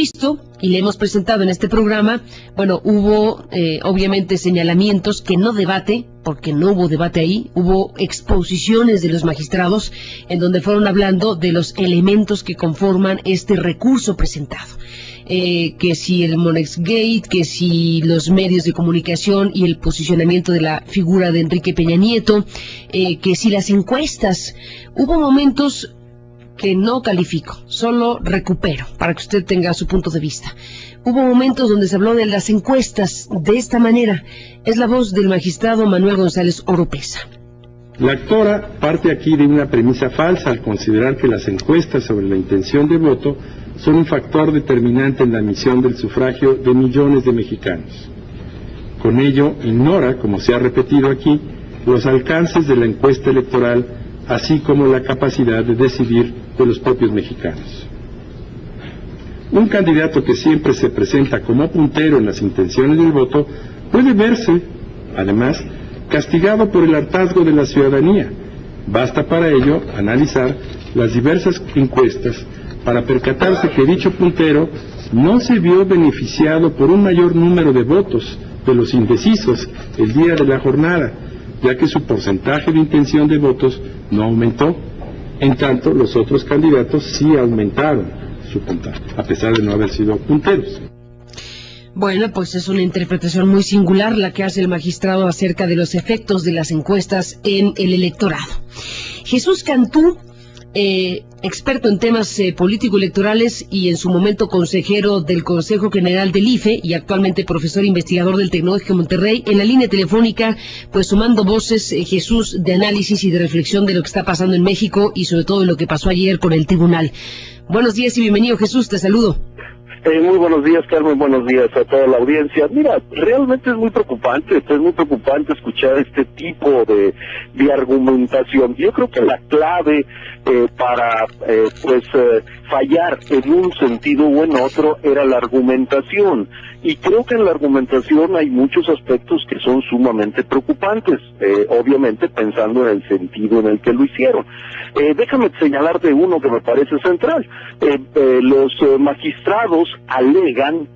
visto y le hemos presentado en este programa, bueno, hubo obviamente señalamientos que no debate, porque no hubo debate ahí, hubo exposiciones de los magistrados en donde fueron hablando de los elementos que conforman este recurso presentado. Que si el Monexgate, que si los medios de comunicación y el posicionamiento de la figura de Enrique Peña Nieto, que si las encuestas. Hubo momentos que no califico, solo recupero, para que usted tenga su punto de vista. Hubo momentos donde se habló de las encuestas de esta manera. Es la voz del magistrado Manuel González Oropeza. La actora parte aquí de una premisa falsa al considerar que las encuestas sobre la intención de voto son un factor determinante en la emisión del sufragio de millones de mexicanos. Con ello, ignora, como se ha repetido aquí, los alcances de la encuesta electoral, así como la capacidad de decidir de los propios mexicanos. Un candidato que siempre se presenta como puntero en las intenciones del voto puede verse, además, castigado por el hartazgo de la ciudadanía. Basta para ello analizar las diversas encuestas para percatarse que dicho puntero no se vio beneficiado por un mayor número de votos de los indecisos el día de la jornada, ya que su porcentaje de intención de votos no aumentó. En tanto, los otros candidatos sí aumentaron su puntaje, a pesar de no haber sido punteros. Bueno, pues es una interpretación muy singular la que hace el magistrado acerca de los efectos de las encuestas en el electorado. Jesús Cantú, experto en temas político-electorales y en su momento consejero del Consejo General del IFE y actualmente profesor investigador del Tecnológico de Monterrey, en la línea telefónica, pues sumando voces, Jesús, de análisis y de reflexión de lo que está pasando en México y sobre todo de lo que pasó ayer con el tribunal. Buenos días y bienvenido, Jesús, te saludo. Muy buenos días, Carmen, buenos días a toda la audiencia. Mira, realmente es muy preocupante escuchar este tipo de argumentación. Yo creo que la clave para fallar en un sentido o en otro era la argumentación. Y creo que en la argumentación hay muchos aspectos que son sumamente preocupantes, obviamente pensando en el sentido en el que lo hicieron. Déjame señalarte uno que me parece central. Los magistrados alegan,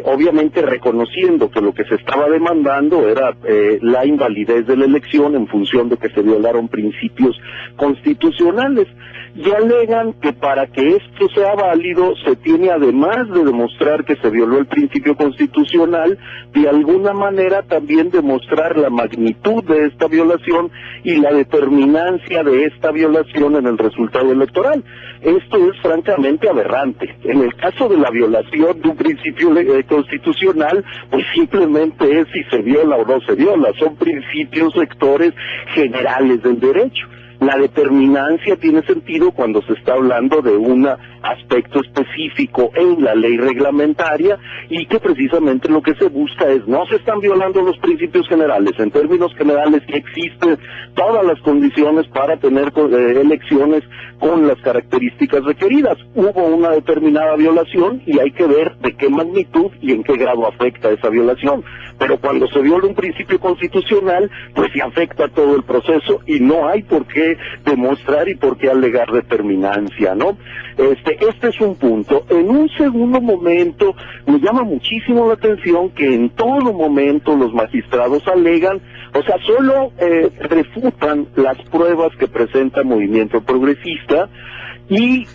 obviamente reconociendo que lo que se estaba demandando era la invalidez de la elección en función de que se violaron principios constitucionales, y alegan que para que esto sea válido se tiene, además de demostrar que se violó el principio constitucional, de alguna manera también demostrar la magnitud de esta violación y la determinancia de esta violación en el resultado electoral. Esto es francamente aberrante. En el caso de la violación de un principio constitucional, pues simplemente es si se viola o no se viola, son principios rectores generales del derecho. La determinancia tiene sentido cuando se está hablando de un aspecto específico en la ley reglamentaria y que precisamente lo que se busca es, no se están violando los principios generales, en términos generales que existen todas las condiciones para tener elecciones con las características requeridas. Hubo una determinada violación y hay que ver de qué magnitud y en qué grado afecta esa violación. Pero cuando se viola un principio constitucional, pues se afecta todo el proceso y no hay por qué demostrar y por qué alegar determinancia, ¿no? Este es un punto. En un segundo momento, me llama muchísimo la atención que en todo momento los magistrados alegan, o sea, solo refutan las pruebas que presenta Movimiento Progresista y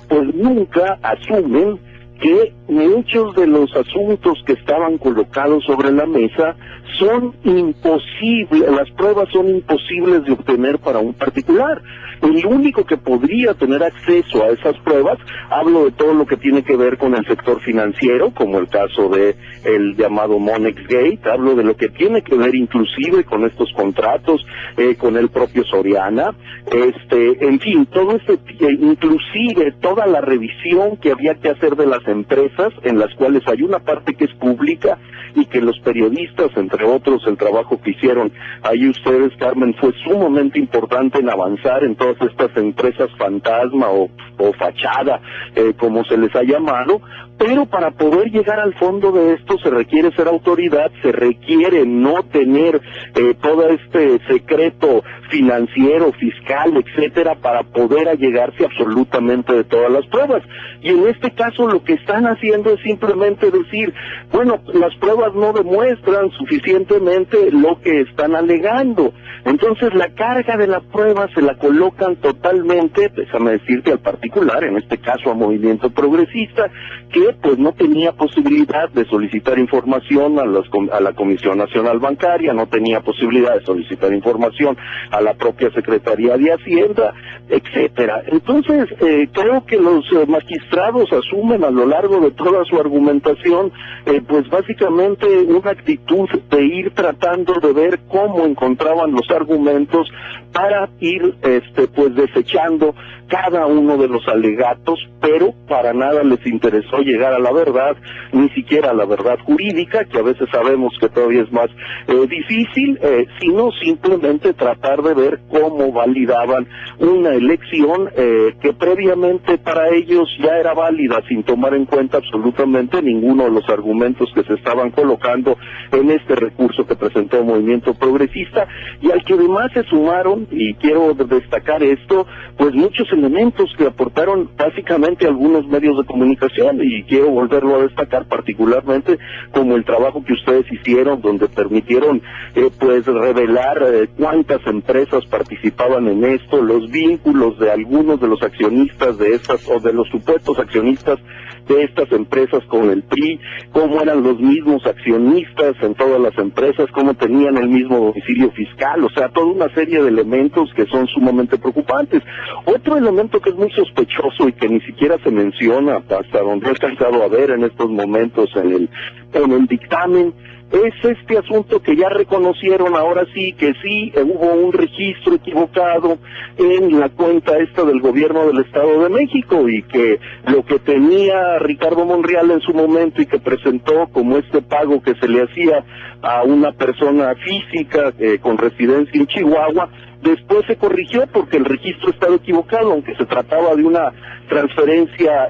pues nunca asumen que muchos de los asuntos que estaban colocados sobre la mesa son imposibles, las pruebas son imposibles de obtener para un particular. El único que podría tener acceso a esas pruebas, hablo de todo lo que tiene que ver con el sector financiero, como el caso de el llamado Monexgate, hablo de lo que tiene que ver inclusive con estos contratos, con el propio Soriana, en fin, todo inclusive toda la revisión que había que hacer de las empresas, en las cuales hay una parte que es pública y que los periodistas, entre otros, el trabajo que hicieron ahí ustedes, Carmen, fue sumamente importante en avanzar en todas estas empresas fantasma o fachada, como se les ha llamado, Pero para poder llegar al fondo de esto se requiere ser autoridad, se requiere no tener todo este secreto financiero, fiscal, etcétera, para poder allegarse absolutamente de todas las pruebas. Y en este caso lo que están haciendo es simplemente decir, bueno, las pruebas no demuestran suficientemente lo que están alegando. Entonces la carga de la prueba se la colocan totalmente, déjame decirte, al particular, en este caso a Movimiento Progresista, que pues no tenía posibilidad de solicitar información a la Comisión Nacional Bancaria, no tenía posibilidad de solicitar información a la propia Secretaría de Hacienda, etcétera. Entonces, creo que los magistrados asumen a lo largo de toda su argumentación, pues básicamente una actitud de ir tratando de ver cómo encontraban los argumentos para ir, pues desechando cada uno de los alegatos, pero para nada les interesó llegar a la verdad, ni siquiera a la verdad jurídica, que a veces sabemos que todavía es más difícil, sino simplemente tratar de ver cómo validaban una elección que previamente para ellos ya era válida, sin tomar en cuenta absolutamente ninguno de los argumentos que se estaban colocando en este recurso que presentó el Movimiento Progresista, y al que además se sumaron, y quiero destacar esto, pues muchos elementos que aportaron básicamente algunos medios de comunicación, y quiero volverlo a destacar particularmente como el trabajo que ustedes hicieron, donde permitieron pues revelar cuántas empresas participaban en esto, los vínculos de algunos de los accionistas de estas, o de los supuestos accionistas de estas empresas con el PRI, cómo eran los mismos accionistas en todas las empresas, cómo tenían el mismo domicilio fiscal, o sea, toda una serie de elementos que son sumamente preocupantes. Otro elemento que es muy sospechoso y que ni siquiera se menciona hasta donde he alcanzado a ver en estos momentos en el dictamen, es este asunto que ya reconocieron ahora sí, que sí hubo un registro equivocado en la cuenta esta del gobierno del Estado de México, y que lo que tenía Ricardo Monreal en su momento y que presentó como este pago que se le hacía a una persona física con residencia en Chihuahua, después se corrigió porque el registro estaba equivocado, aunque se trataba de una transferencia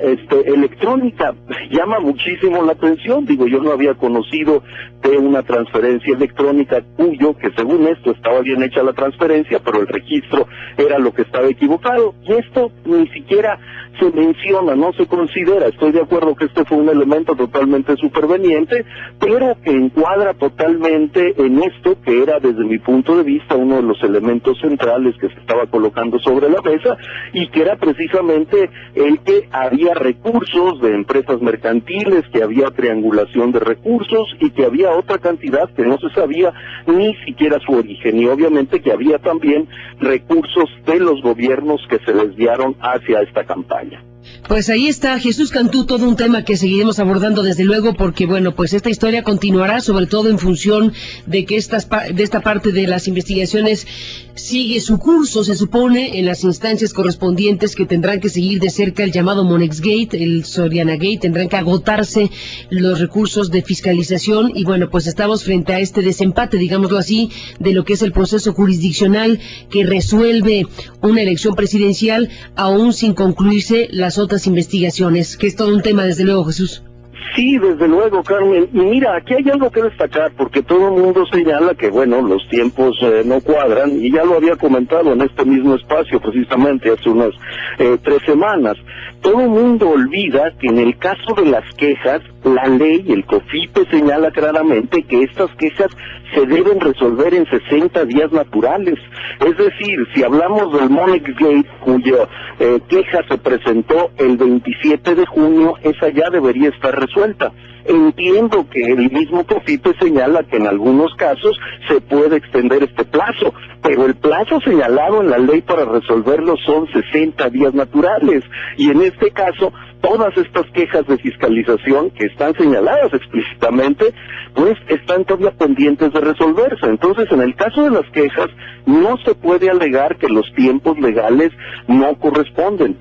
electrónica. Llama muchísimo la atención, digo, yo no había conocido de una transferencia electrónica cuyo, que según esto estaba bien hecha la transferencia, pero el registro era lo que estaba equivocado, y esto ni siquiera se menciona, no se considera. Estoy de acuerdo que este fue un elemento totalmente superveniente, pero que encuadra totalmente en esto que era, desde mi punto de vista, uno de los elementos centrales que se estaba colocando sobre la mesa, y que era precisamente el que había recursos de empresas mercantiles, que había triangulación de recursos, y que había otra cantidad que no se sabía ni siquiera su origen, y obviamente que había también recursos de los gobiernos que se desviaron hacia esta campaña. Pues ahí está, Jesús Cantú, todo un tema que seguiremos abordando desde luego, porque bueno, pues esta historia continuará, sobre todo en función de que esta parte de las investigaciones sigue su curso, se supone, en las instancias correspondientes, que tendrán que seguir de cerca el llamado Monex Gate, el Soriana Gate, tendrán que agotarse los recursos de fiscalización, y bueno, pues estamos frente a este desempate, digámoslo así, de lo que es el proceso jurisdiccional que resuelve una elección presidencial, aún sin concluirse las otras investigaciones, que es todo un tema, desde luego, Jesús. Sí, desde luego, Carmen. Y mira, aquí hay algo que destacar, porque todo el mundo señala que, bueno, los tiempos no cuadran, y ya lo había comentado en este mismo espacio precisamente hace unas 3 semanas. Todo el mundo olvida que en el caso de las quejas, la ley, el COFIPE, señala claramente que estas quejas se deben resolver en 60 días naturales. Es decir, si hablamos del Monex Gate, cuya queja se presentó el 27 de junio, esa ya debería estar resuelta. Entiendo que el mismo COFIPE señala que en algunos casos se puede extender este plazo, pero el plazo señalado en la ley para resolverlo son 60 días naturales, y en este caso todas estas quejas de fiscalización que están señaladas explícitamente, pues están todavía pendientes de resolverse. Entonces, en el caso de las quejas, no se puede alegar que los tiempos legales no corresponden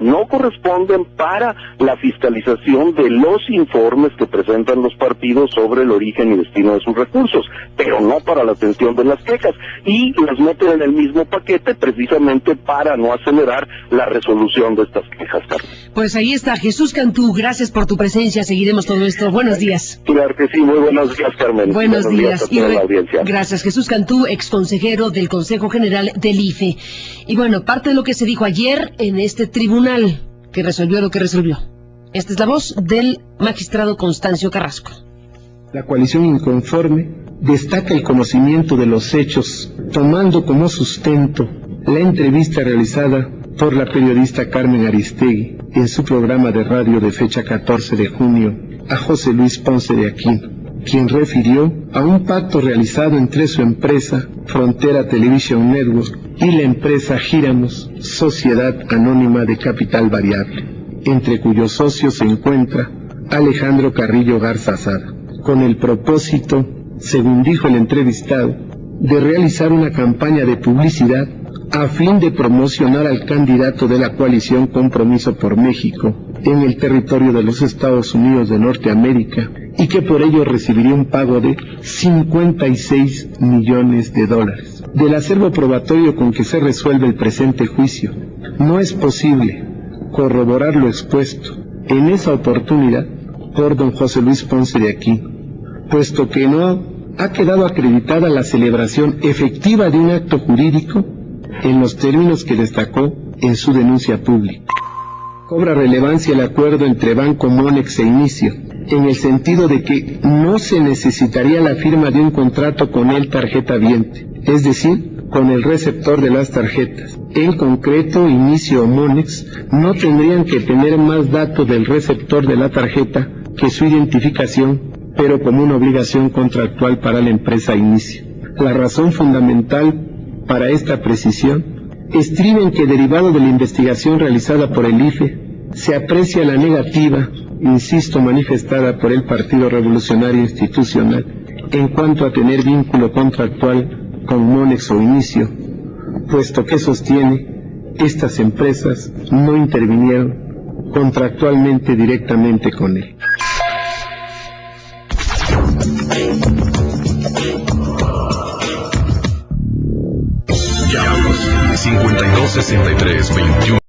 para la fiscalización de los informes que presentan los partidos sobre el origen y destino de sus recursos, pero no para la atención de las quejas, y las meten en el mismo paquete precisamente para no acelerar la resolución de estas quejas. Pues ahí está, Jesús Jesús Cantú, gracias por tu presencia. Seguiremos todo esto. Buenos días. Claro que sí, muy buenos días, Carmen. Buenos días. A toda la audiencia. Gracias, Jesús Cantú, exconsejero del Consejo General del IFE. Y bueno, parte de lo que se dijo ayer en este tribunal que resolvió lo que resolvió. Esta es la voz del magistrado Constancio Carrasco. La coalición inconforme destaca el conocimiento de los hechos, tomando como sustento la entrevista realizada por la periodista Carmen Aristegui en su programa de radio de fecha 14 de junio a José Luis Ponce de Aquino, quien refirió a un pacto realizado entre su empresa Frontera Television Network y la empresa Gíramos, Sociedad Anónima de Capital Variable, entre cuyos socios se encuentra Alejandro Carrillo Garza Sada, con el propósito, según dijo el entrevistado, de realizar una campaña de publicidad a fin de promocionar al candidato de la coalición Compromiso por México en el territorio de los Estados Unidos de Norteamérica y que por ello recibiría un pago de $56 millones. Del acervo probatorio con que se resuelve el presente juicio, no es posible corroborar lo expuesto en esa oportunidad por don José Luis Ponce de Aquino, puesto que no ha quedado acreditada la celebración efectiva de un acto jurídico en los términos que destacó en su denuncia pública. Cobra relevancia el acuerdo entre Banco Monex e Inicio, en el sentido de que no se necesitaría la firma de un contrato con el tarjetaviente, es decir, con el receptor de las tarjetas. En concreto, Inicio o Monex no tendrían que tener más datos del receptor de la tarjeta que su identificación, pero como una obligación contractual para la empresa Inicio. La razón fundamental para esta precisión estriba en que, derivado de la investigación realizada por el IFE, se aprecia la negativa, insisto, manifestada por el Partido Revolucionario Institucional en cuanto a tener vínculo contractual con Monex o Inicio, puesto que sostiene estas empresas no intervinieron contractualmente directamente con él. Llama 5263 21